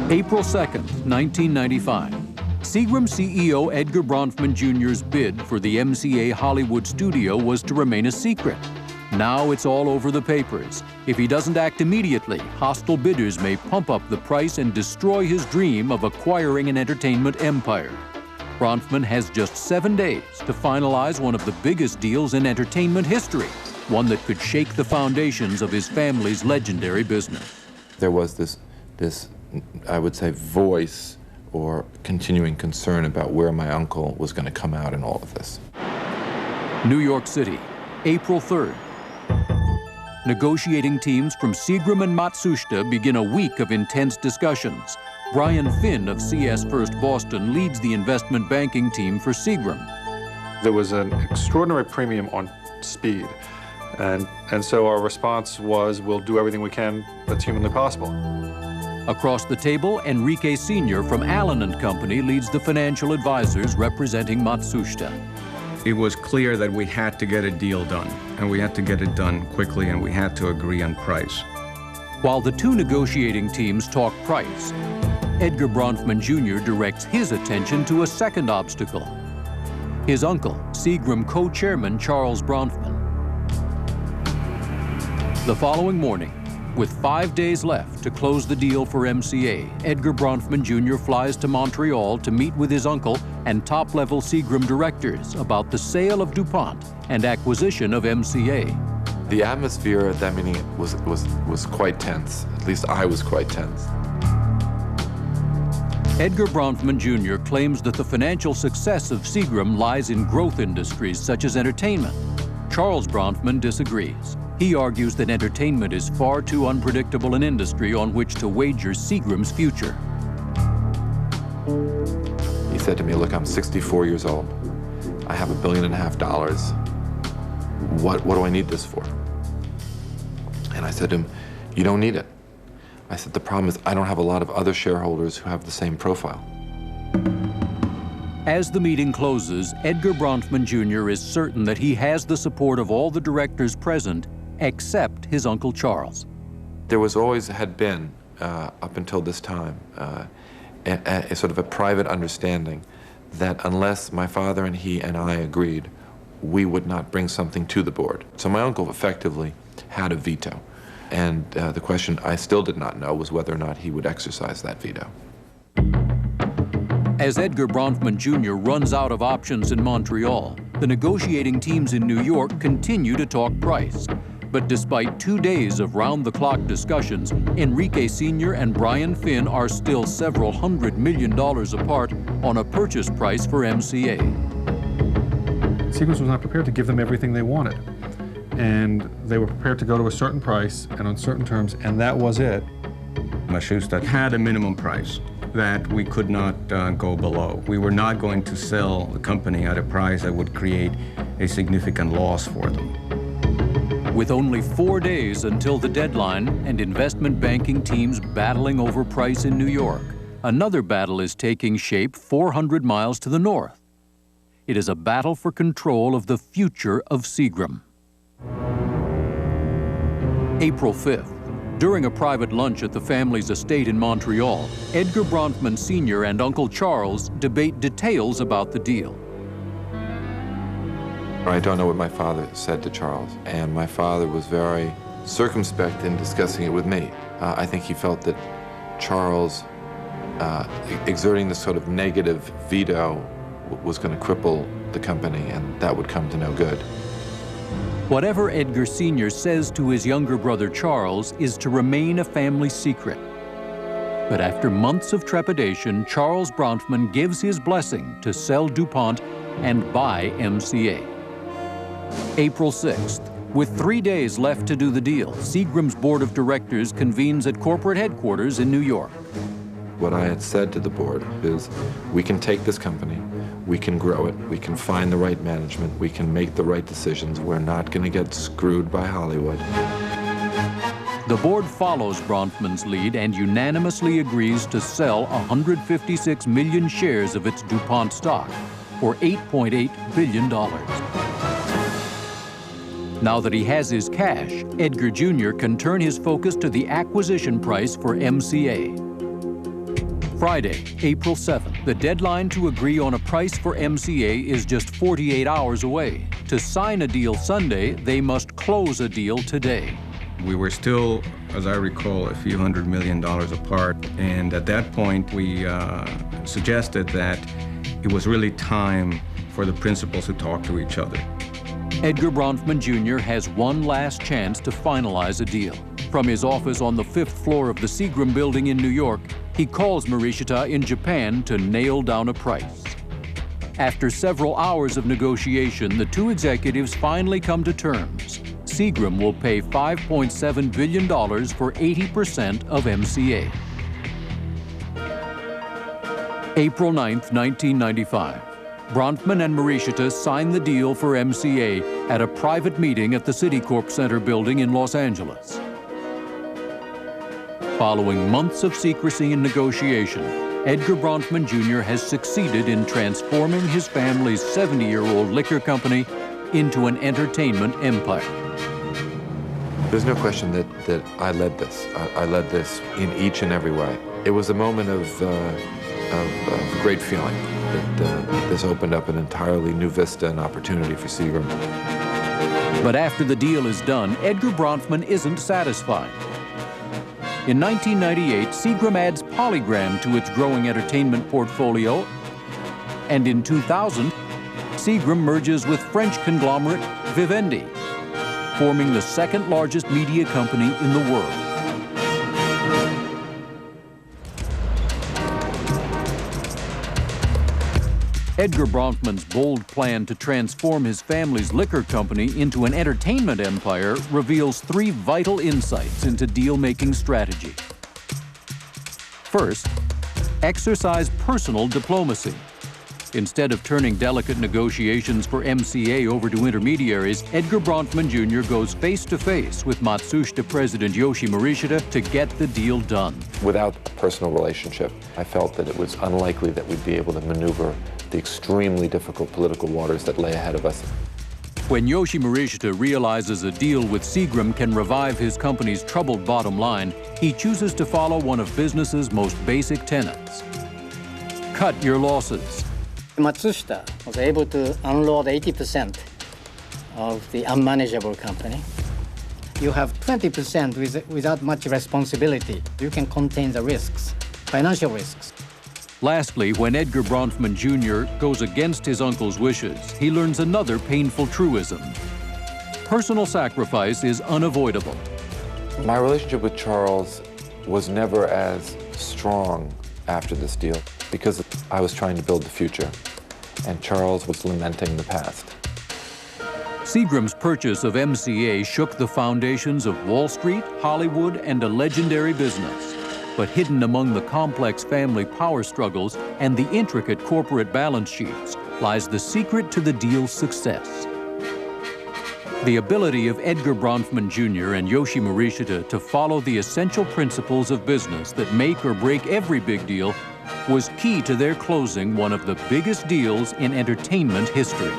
April 2nd, 1995. Seagram CEO Edgar Bronfman Jr.'s bid for the MCA Hollywood studio was to remain a secret. Now it's all over the papers. If he doesn't act immediately, hostile bidders may pump up the price and destroy his dream of acquiring an entertainment empire. Bronfman has just 7 days to finalize one of the biggest deals in entertainment history, one that could shake the foundations of his family's legendary business. There was this I would say, voice or continuing concern about where my uncle was going to come out in all of this. New York City, April 3rd. Negotiating teams from Seagram and Matsushita begin a week of intense discussions. Brian Finn of CS First Boston leads the investment banking team for Seagram. There was an extraordinary premium on speed. And so our response was, we'll do everything we can that's humanly possible. Across the table, Enrique Sr. from Allen & Company leads the financial advisors representing Matsushita. It was clear that we had to get a deal done, and we had to get it done quickly, and we had to agree on price. While the two negotiating teams talk price, Edgar Bronfman Jr. directs his attention to a second obstacle. His uncle, Seagram co-chairman Charles Bronfman. The following morning, with 5 days left to close the deal for MCA, Edgar Bronfman Jr. flies to Montreal to meet with his uncle and top-level Seagram directors about the sale of DuPont and acquisition of MCA. The atmosphere at that meeting was quite tense. At least I was quite tense. Edgar Bronfman Jr. claims that the financial success of Seagram lies in growth industries such as entertainment. Charles Bronfman disagrees. He argues that entertainment is far too unpredictable an industry on which to wager Seagram's future. He said to me, look, I'm 64 years old. I have $1.5 billion. What do I need this for? And I said to him, you don't need it. I said, the problem is I don't have a lot of other shareholders who have the same profile. As the meeting closes, Edgar Bronfman Jr. is certain that he has the support of all the directors present except his Uncle Charles. There had been, up until this time, a sort of a private understanding that unless my father and he and I agreed, we would not bring something to the board. So my uncle effectively had a veto. And the question I still did not know was whether or not he would exercise that veto. As Edgar Bronfman Jr. runs out of options in Montreal, the negotiating teams in New York continue to talk price. But despite 2 days of round-the-clock discussions, Enrique Sr. and Brian Finn are still several $100 million apart on a purchase price for MCA. Seagram was not prepared to give them everything they wanted. And they were prepared to go to a certain price and on certain terms, and that was it. Matsushita had a minimum price that we could not go below. We were not going to sell the company at a price that would create a significant loss for them. With only 4 days until the deadline and investment banking teams battling over price in New York, another battle is taking shape 400 miles to the north. It is a battle for control of the future of Seagram. April 5th. During a private lunch at the family's estate in Montreal, Edgar Bronfman Sr. and Uncle Charles debate details about the deal. I don't know what my father said to Charles, and my father was very circumspect in discussing it with me. I think he felt that Charles exerting this sort of negative veto was going to cripple the company, and that would come to no good. Whatever Edgar Sr. says to his younger brother Charles is to remain a family secret. But after months of trepidation, Charles Bronfman gives his blessing to sell DuPont and buy MCA. April 6th. With 3 days left to do the deal, Seagram's board of directors convenes at corporate headquarters in New York. What I had said to the board is, we can take this company, we can grow it, we can find the right management, we can make the right decisions. We're not going to get screwed by Hollywood. The board follows Bronfman's lead and unanimously agrees to sell 156 million shares of its DuPont stock for $8.8 billion. Now that he has his cash, Edgar Jr. can turn his focus to the acquisition price for MCA. Friday, April 7th, the deadline to agree on a price for MCA is just 48 hours away. To sign a deal Sunday, they must close a deal today. We were still, as I recall, a few $100 million apart, and at that point we suggested that it was really time for the principals to talk to each other. Edgar Bronfman Jr. has one last chance to finalize a deal. From his office on the 5th floor of the Seagram building in New York, he calls Morishita in Japan to nail down a price. After several hours of negotiation, the two executives finally come to terms. Seagram will pay $5.7 billion for 80% of MCA. April 9th, 1995. Bronfman and Morishita signed the deal for MCA at a private meeting at the Citicorp Center building in Los Angeles. Following months of secrecy and negotiation, Edgar Bronfman Jr. has succeeded in transforming his family's 70-year-old liquor company into an entertainment empire. There's no question that I led this. I led this in each and every way. It was a moment of great feeling that this opened up an entirely new vista and opportunity for Seagram. But after the deal is done, Edgar Bronfman isn't satisfied. In 1998, Seagram adds Polygram to its growing entertainment portfolio, and in 2000, Seagram merges with French conglomerate Vivendi, forming the second largest media company in the world. Edgar Bronfman's bold plan to transform his family's liquor company into an entertainment empire reveals three vital insights into deal-making strategy. First, exercise personal diplomacy. Instead of turning delicate negotiations for MCA over to intermediaries, Edgar Bronfman Jr. goes face-to-face with Matsushita President Yoshi Morishita to get the deal done. Without a personal relationship, I felt that it was unlikely that we'd be able to maneuver the extremely difficult political waters that lay ahead of us. When Yoshi Morishita realizes a deal with Seagram can revive his company's troubled bottom line, he chooses to follow one of business's most basic tenets: cut your losses. Matsushita was able to unload 80% of the unmanageable company. You have 20% without much responsibility. You can contain the risks, financial risks. Lastly, when Edgar Bronfman Jr. goes against his uncle's wishes, he learns another painful truism: personal sacrifice is unavoidable. My relationship with Charles was never as strong after this deal because I was trying to build the future, and Charles was lamenting the past. Seagram's purchase of MCA shook the foundations of Wall Street, Hollywood, and a legendary business. But hidden among the complex family power struggles and the intricate corporate balance sheets lies the secret to the deal's success. The ability of Edgar Bronfman Jr. and Yoshi Morishita to follow the essential principles of business that make or break every big deal was key to their closing one of the biggest deals in entertainment history.